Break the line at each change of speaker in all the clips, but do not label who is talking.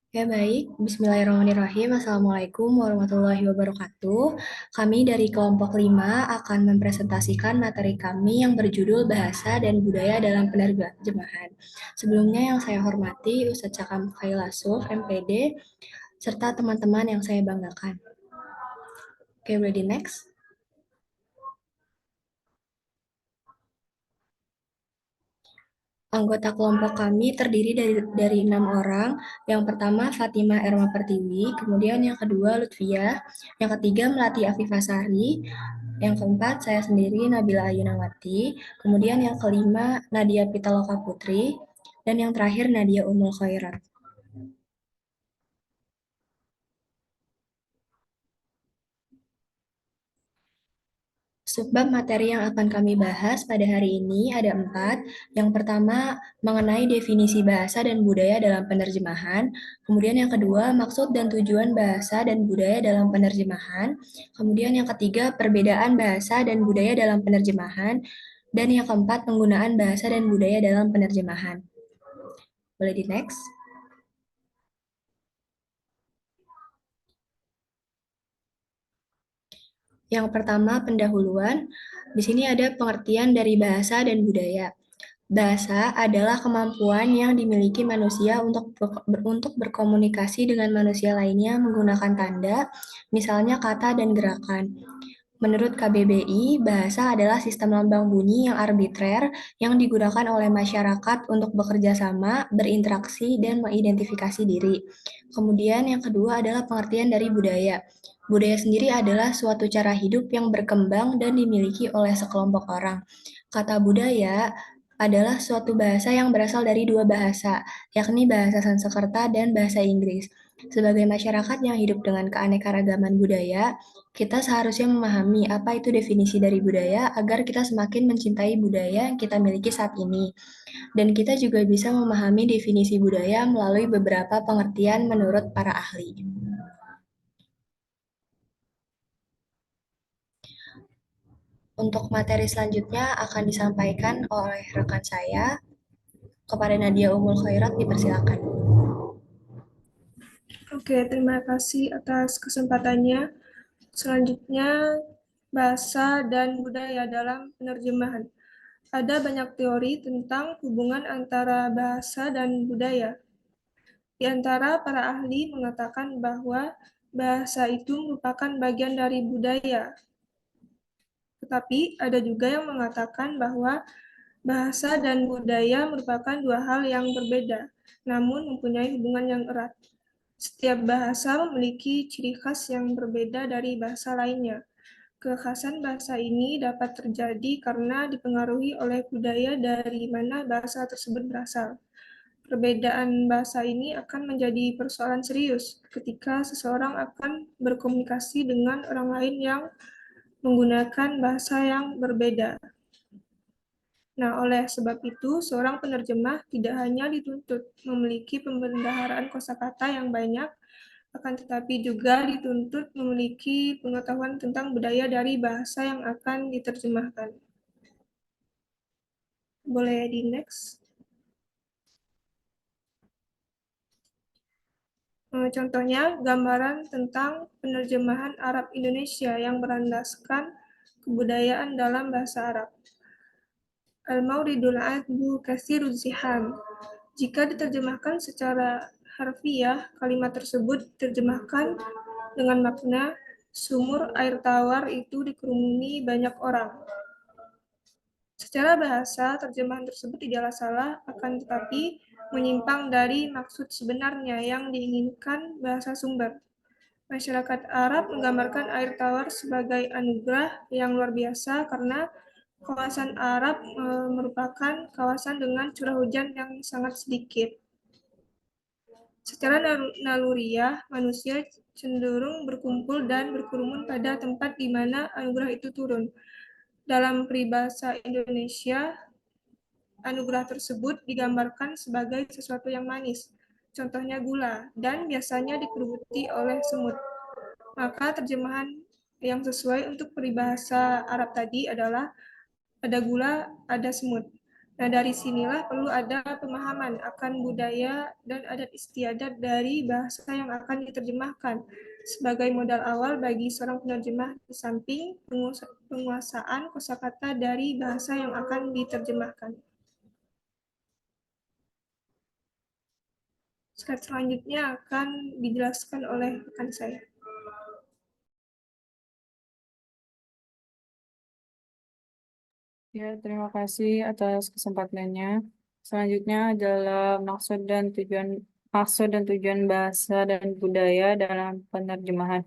Ya baik, Bismillahirrahmanirrahim. Assalamualaikum warahmatullahi wabarakatuh. Kami dari kelompok 5 akan mempresentasikan materi kami yang berjudul Bahasa dan Budaya dalam Penerjemahan. Sebelumnya yang saya hormati Ustadz Cakam Khailasuf, MPD, serta teman-teman yang saya banggakan. Oke, ready next? Anggota kelompok kami terdiri dari 6 orang. Yang pertama Fatima Erma Pertiwi, kemudian yang kedua Lutfia, yang ketiga Melati Afifasari, yang keempat saya sendiri Nabila Ayunawati, kemudian yang kelima Nadia Pitaloka Putri, dan yang terakhir Nadia Umul Khairat. Subbab materi yang akan kami bahas pada hari ini ada 4. Yang pertama, mengenai definisi bahasa dan budaya dalam penerjemahan. Kemudian yang kedua, maksud dan tujuan bahasa dan budaya dalam penerjemahan. Kemudian yang ketiga, perbedaan bahasa dan budaya dalam penerjemahan. Dan yang keempat, penggunaan bahasa dan budaya dalam penerjemahan. Boleh di next? Yang pertama, pendahuluan. Di sini ada pengertian dari bahasa dan budaya. Bahasa adalah kemampuan yang dimiliki manusia untuk berkomunikasi dengan manusia lainnya menggunakan tanda, misalnya kata dan gerakan. Menurut KBBI, bahasa adalah sistem lambang bunyi yang arbitrer yang digunakan oleh masyarakat untuk bekerja sama, berinteraksi, dan mengidentifikasi diri. Kemudian yang kedua adalah pengertian dari budaya. Budaya sendiri adalah suatu cara hidup yang berkembang dan dimiliki oleh sekelompok orang. Kata budaya adalah suatu bahasa yang berasal dari dua bahasa, yakni bahasa Sanskerta dan bahasa Inggris. Sebagai masyarakat yang hidup dengan keanekaragaman budaya, kita seharusnya memahami apa itu definisi dari budaya agar kita semakin mencintai budaya yang kita miliki saat ini. Dan kita juga bisa memahami definisi budaya melalui beberapa pengertian menurut para ahli. Untuk materi selanjutnya akan disampaikan oleh rekan saya. Kepada Nadia Umul Khairat, dipersilakan.
Oke, terima kasih atas kesempatannya. Selanjutnya, bahasa dan budaya dalam penerjemahan. Ada banyak teori tentang hubungan antara bahasa dan budaya. Di antara para ahli mengatakan bahwa bahasa itu merupakan bagian dari budaya. Tetapi ada juga yang mengatakan bahwa bahasa dan budaya merupakan dua hal yang berbeda, namun mempunyai hubungan yang erat. Setiap bahasa memiliki ciri khas yang berbeda dari bahasa lainnya. Kekhasan bahasa ini dapat terjadi karena dipengaruhi oleh budaya dari mana bahasa tersebut berasal. Perbedaan bahasa ini akan menjadi persoalan serius ketika seseorang akan berkomunikasi dengan orang lain yang menggunakan bahasa yang berbeda. Nah, oleh sebab itu, seorang penerjemah tidak hanya dituntut memiliki pembendaharaan kosakata yang banyak, akan tetapi juga dituntut memiliki pengetahuan tentang budaya dari bahasa yang akan diterjemahkan. Boleh di next. Contohnya, gambaran tentang penerjemahan Arab Indonesia yang berlandaskan kebudayaan dalam bahasa Arab. Al-Mauridul Adbu Katsiruz Ziham. Jika diterjemahkan secara harfiah, kalimat tersebut diterjemahkan dengan makna sumur air tawar itu dikerumuni banyak orang. Secara bahasa, terjemahan tersebut tidaklah salah, akan tetapi menyimpang dari maksud sebenarnya yang diinginkan bahasa sumber. Masyarakat Arab menggambarkan air tawar sebagai anugerah yang luar biasa karena kawasan Arab merupakan kawasan dengan curah hujan yang sangat sedikit. Secara naluriah, manusia cenderung berkumpul dan berkerumun pada tempat di mana anugerah itu turun. Dalam peribahasa Indonesia, anugerah tersebut digambarkan sebagai sesuatu yang manis, contohnya gula, dan biasanya dikerubuti oleh semut. Maka terjemahan yang sesuai untuk peribahasa Arab tadi adalah ada gula, ada semut. Nah, dari sinilah perlu ada pemahaman akan budaya dan adat istiadat dari bahasa yang akan diterjemahkan sebagai modal awal bagi seorang penerjemah di samping penguasaan kosakata dari bahasa yang akan diterjemahkan. Slide selanjutnya akan dijelaskan oleh rekan saya.
Ya, terima kasih atas kesempatannya. Selanjutnya adalah maksud dan tujuan bahasa dan budaya dalam penerjemahan.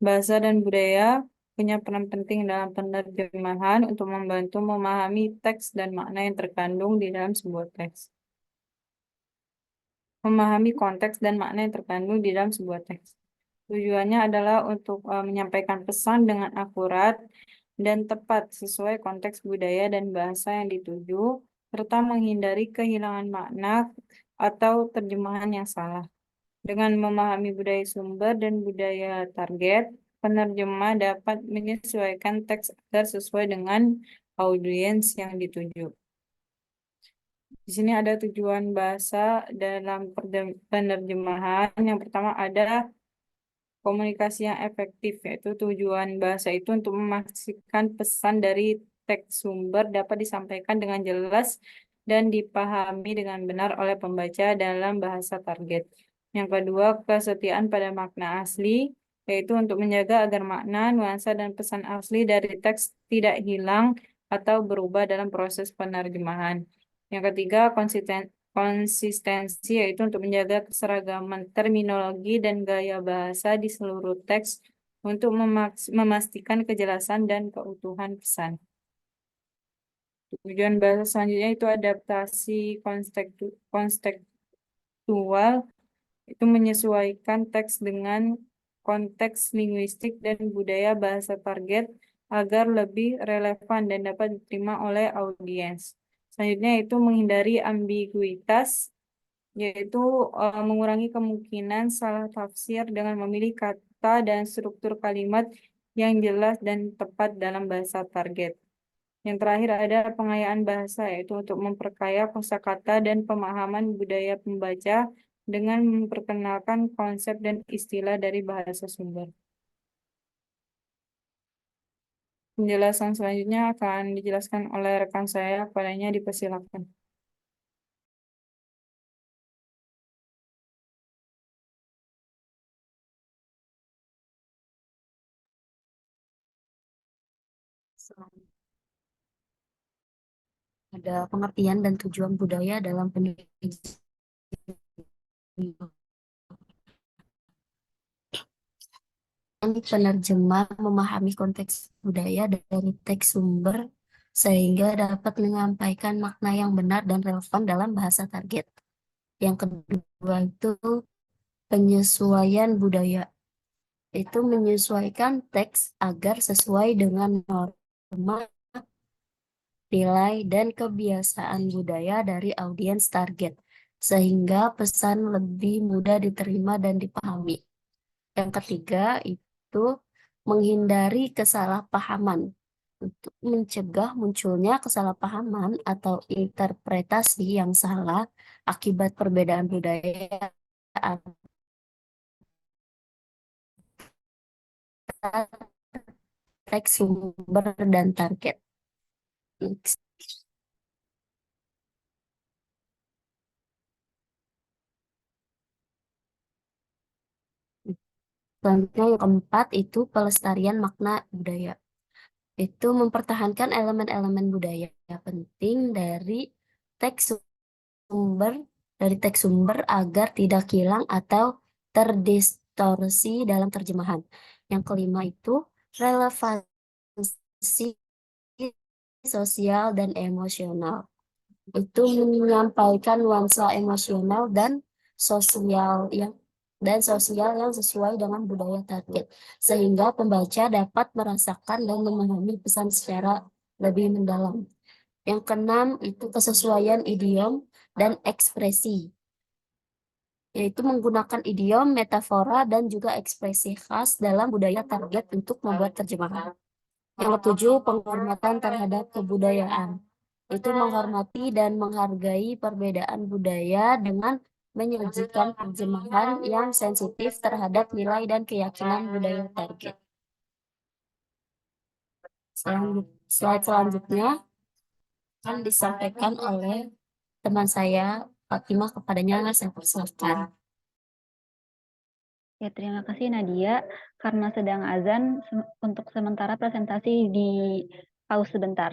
Bahasa dan budaya punya peran penting dalam penerjemahan untuk membantu memahami teks dan makna yang terkandung di dalam sebuah teks. Memahami konteks dan makna yang terkandung di dalam sebuah teks. Tujuannya adalah untuk menyampaikan pesan dengan akurat dan tepat sesuai konteks budaya dan bahasa yang dituju, serta menghindari kehilangan makna atau terjemahan yang salah. Dengan memahami budaya sumber dan budaya target, penerjemah dapat menyesuaikan teks agar sesuai dengan audiens yang dituju. Di sini ada tujuan bahasa dalam penerjemahan. Yang pertama ada komunikasi yang efektif, yaitu tujuan bahasa itu untuk memastikan pesan dari teks sumber dapat disampaikan dengan jelas dan dipahami dengan benar oleh pembaca dalam bahasa target. Yang kedua, kesetiaan pada makna asli, yaitu untuk menjaga agar makna, nuansa, dan pesan asli dari teks tidak hilang atau berubah dalam proses penerjemahan. Yang ketiga, konsistensi, yaitu untuk menjaga keseragaman terminologi dan gaya bahasa di seluruh teks untuk memastikan kejelasan dan keutuhan pesan. Tujuan bahasa selanjutnya itu adaptasi konstekstual, itu menyesuaikan teks dengan konteks linguistik dan budaya bahasa target agar lebih relevan dan dapat diterima oleh audiens. Selanjutnya itu menghindari ambiguitas, yaitu mengurangi kemungkinan salah tafsir dengan memilih kata dan struktur kalimat yang jelas dan tepat dalam bahasa target. Yang terakhir ada pengayaan bahasa, yaitu untuk memperkaya kosakata dan pemahaman budaya pembaca dengan memperkenalkan konsep dan istilah dari bahasa sumber. Penjelasan selanjutnya akan dijelaskan oleh rekan saya, kepadanya dipersilakan.
Ada pengertian dan tujuan budaya dalam pendidikan. Penerjemah memahami konteks budaya dari teks sumber sehingga dapat menyampaikan makna yang benar dan relevan dalam bahasa target. Yang kedua itu penyesuaian budaya. Itu menyesuaikan teks agar sesuai dengan norma, nilai, dan kebiasaan budaya dari audiens target, sehingga pesan lebih mudah diterima dan dipahami. Yang ketiga itu menghindari kesalahpahaman. Untuk mencegah munculnya kesalahpahaman atau interpretasi yang salah akibat perbedaan budaya antara teks sumber dan target. Selanjutnya yang keempat itu pelestarian makna budaya. Itu mempertahankan elemen-elemen budaya penting teks sumber teks sumber agar tidak hilang atau terdistorsi dalam terjemahan. Yang kelima itu relevansi sosial dan emosional. Itu menyampaikan nuansa emosional dan sosial yang sesuai dengan budaya target, sehingga pembaca dapat merasakan dan memahami pesan secara lebih mendalam. Yang keenam itu kesesuaian idiom dan ekspresi, yaitu menggunakan idiom, metafora, dan juga ekspresi khas dalam budaya target untuk membuat terjemahan. Yang ketujuh, penghormatan terhadap kebudayaan. itu menghormati dan menghargai perbedaan budaya dengan menyajikan terjemahan yang sensitif terhadap nilai dan keyakinan budaya target. Slide selanjutnya akan disampaikan oleh teman saya, Fatimah, kepadanya saya persilakan.
Ya, terima kasih Nadia. Karena sedang azan, untuk sementara presentasi di pause sebentar.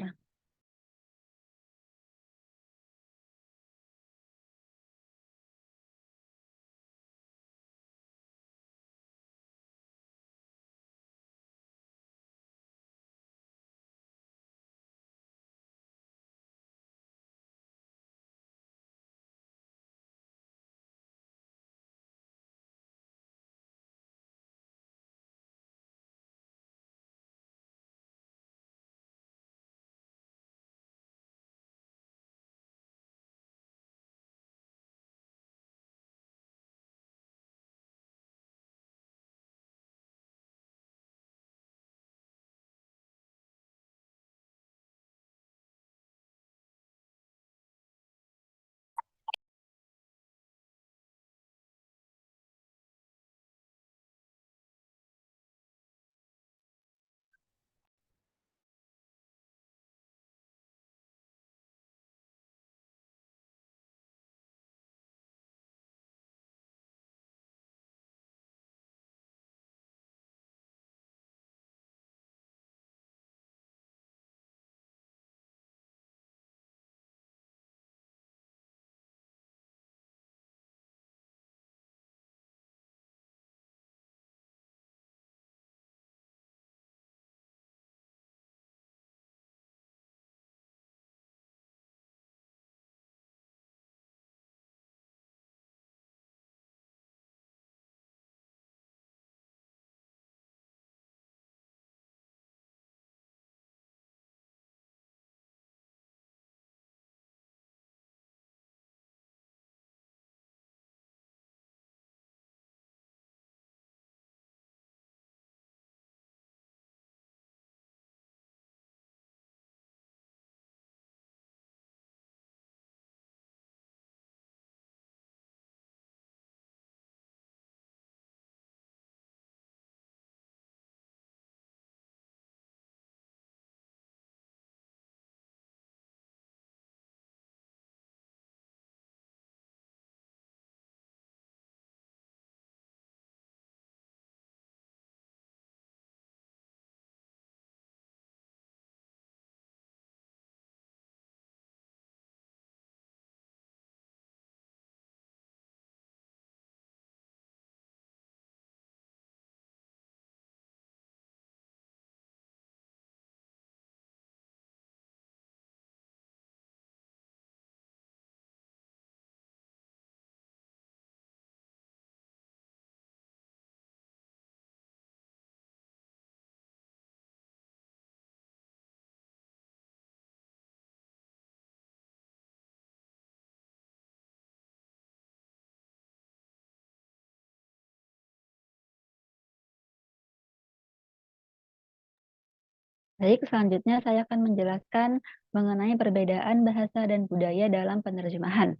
Baik, selanjutnya saya akan menjelaskan mengenai perbedaan bahasa dan budaya dalam penerjemahan.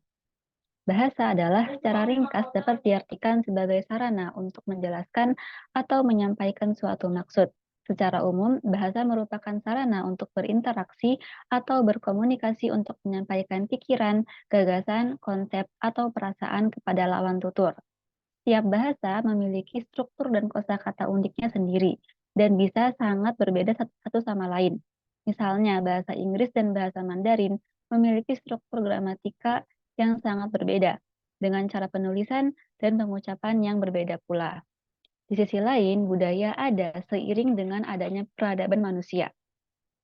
Bahasa adalah secara ringkas dapat diartikan sebagai sarana untuk menjelaskan atau menyampaikan suatu maksud. Secara umum, bahasa merupakan sarana untuk berinteraksi atau berkomunikasi untuk menyampaikan pikiran, gagasan, konsep, atau perasaan kepada lawan tutur. Setiap bahasa memiliki struktur dan kosakata uniknya sendiri, dan bisa sangat berbeda satu sama lain. Misalnya, bahasa Inggris dan bahasa Mandarin memiliki struktur gramatika yang sangat berbeda, dengan cara penulisan dan pengucapan yang berbeda pula. Di sisi lain, budaya ada seiring dengan adanya peradaban manusia.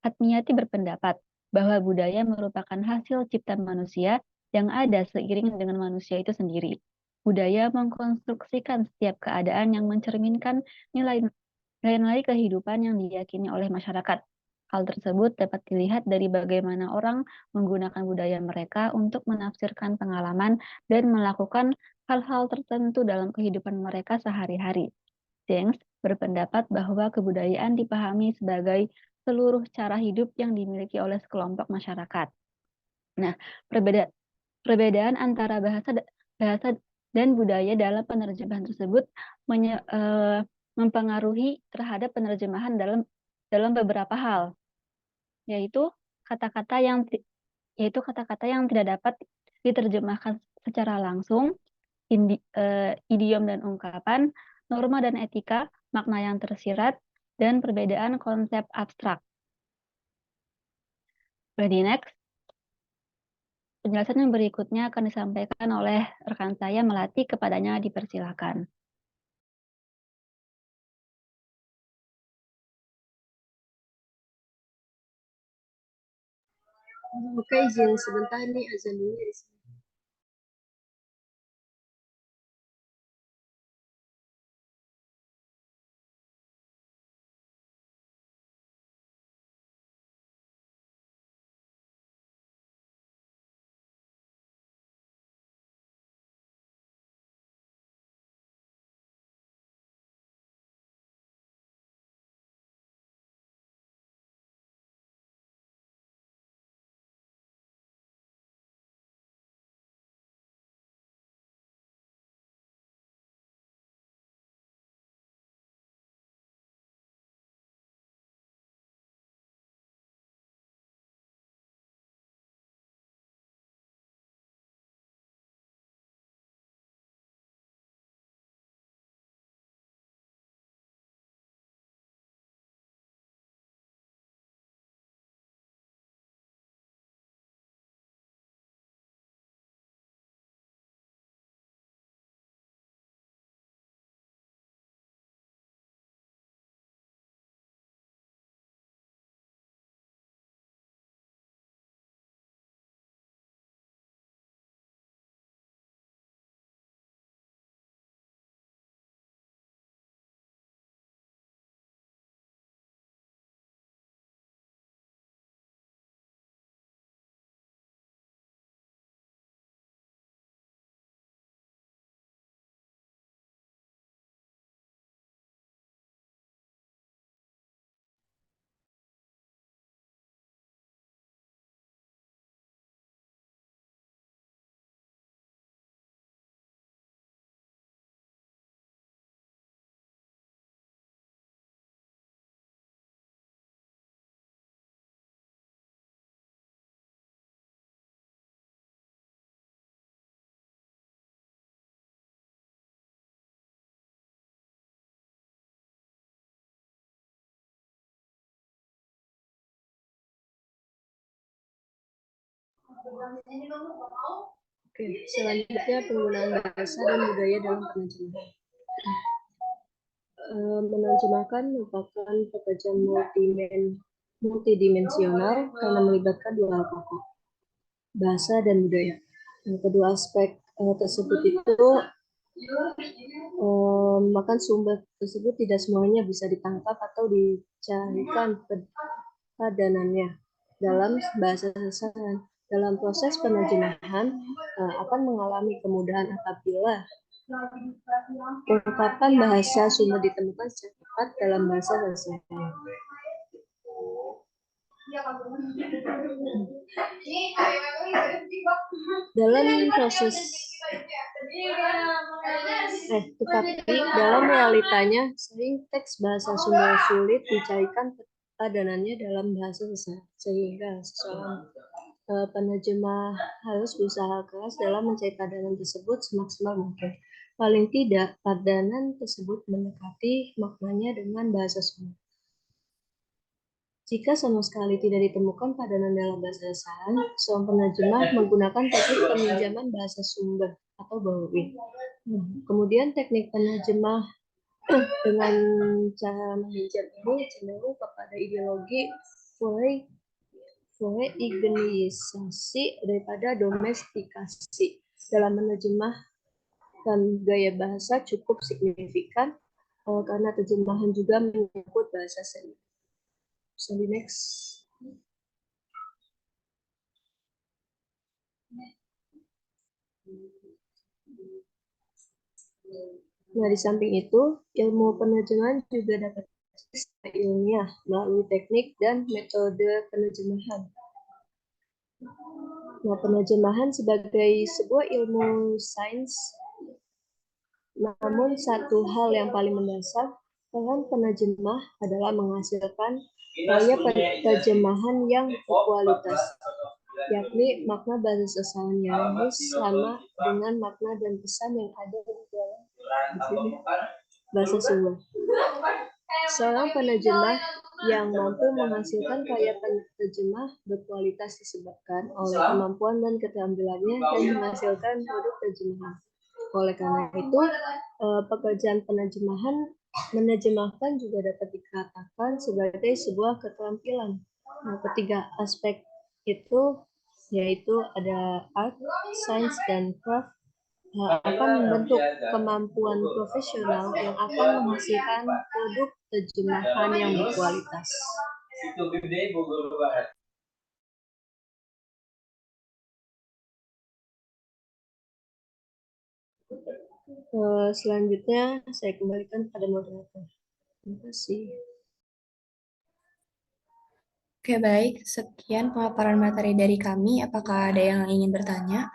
Hatmiyati berpendapat bahwa budaya merupakan hasil cipta manusia yang ada seiring dengan manusia itu sendiri. Budaya mengkonstruksikan setiap keadaan yang mencerminkan nilai-nilai kehidupan yang diyakini oleh masyarakat. Hal tersebut dapat dilihat dari bagaimana orang menggunakan budaya mereka untuk menafsirkan pengalaman dan melakukan hal-hal tertentu dalam kehidupan mereka sehari-hari. James berpendapat bahwa kebudayaan dipahami sebagai seluruh cara hidup yang dimiliki oleh sekelompok masyarakat. Nah, perbedaan antara bahasa dan budaya dalam penerjemahan tersebut mempengaruhi terhadap penerjemahan dalam beberapa hal, yaitu kata-kata yang tidak dapat diterjemahkan secara langsung, idiom dan ungkapan, norma dan etika, makna yang tersirat, dan perbedaan konsep abstrak. Ready, next. Penjelasan yang berikutnya akan disampaikan oleh rekan saya, Melati, kepadanya dipersilakan.
Oke, izin sebentar nih, azan dulu di sini. Oke, selanjutnya penggunaan bahasa dan budaya dalam penerjemahan. Menerjemahkan merupakan pekerjaan multidimensional karena melibatkan dua hal pokok, bahasa dan budaya. Kedua aspek tersebut itu maka sumber tersebut tidak semuanya bisa ditangkap atau dicarikan padanannya dalam bahasa sasaran. Dalam proses penerjemahan akan mengalami kemudahan apabila ungkapan bahasa sumber ditemukan secara cepat dalam bahasa sasaran. Dalam proses tetapi dalam realitanya sering teks bahasa sumber sulit dicarikan padanannya dalam bahasa sasaran, sehingga seseorang penerjemah harus berusaha keras dalam mencari padanan tersebut semaksimal mungkin. Paling tidak, padanan tersebut mendekati maknanya dengan bahasa sumber. Jika sama sekali tidak ditemukan padanan dalam bahasa sasaran, seorang penerjemah menggunakan teknik peminjaman bahasa sumber atau borrowing. Kemudian teknik penerjemah dengan cara meminjam ini cenderung kepada ideologi foreignisasi daripada domestikasi. Dalam menerjemahkan gaya bahasa cukup signifikan karena terjemahan juga menyangkut bahasa seni. So the next. Nah, di samping itu, ilmu penerjemahan juga dapat secara ilmiah melalui teknik dan metode penerjemahan. Nah, penerjemahan sebagai sebuah ilmu sains, namun satu hal yang paling mendasar, peran penerjemah adalah menghasilkan karya penerjemahan yang berkualitas, yakni makna bahasa sasaran Yunani sama dengan makna dan pesan yang ada di dalam bahasa sumber. Seorang penerjemah yang mampu menghasilkan karya penerjemah berkualitas disebabkan oleh kemampuan dan keterampilannya dan menghasilkan produk terjemahan. Oleh karena itu, pekerjaan menerjemahkan juga dapat dikatakan sebagai sebuah keterampilan. Nah, ketiga aspek itu yaitu ada art, science, dan craft akan membentuk kemampuan profesional yang akan menghasilkan produk terjemahan yang berkualitas. Selanjutnya saya kembalikan pada moderator. Terima kasih.
Oke, baik. Sekian pemaparan materi dari kami. Apakah ada yang ingin bertanya?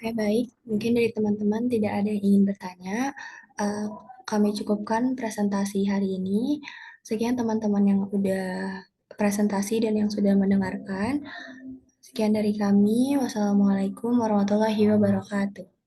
Oke, baik. Mungkin dari teman-teman tidak ada yang ingin bertanya. Eh, Kami cukupkan presentasi hari ini. Sekian teman-teman yang udah presentasi dan yang sudah mendengarkan. Sekian dari kami. Wassalamualaikum warahmatullahi wabarakatuh.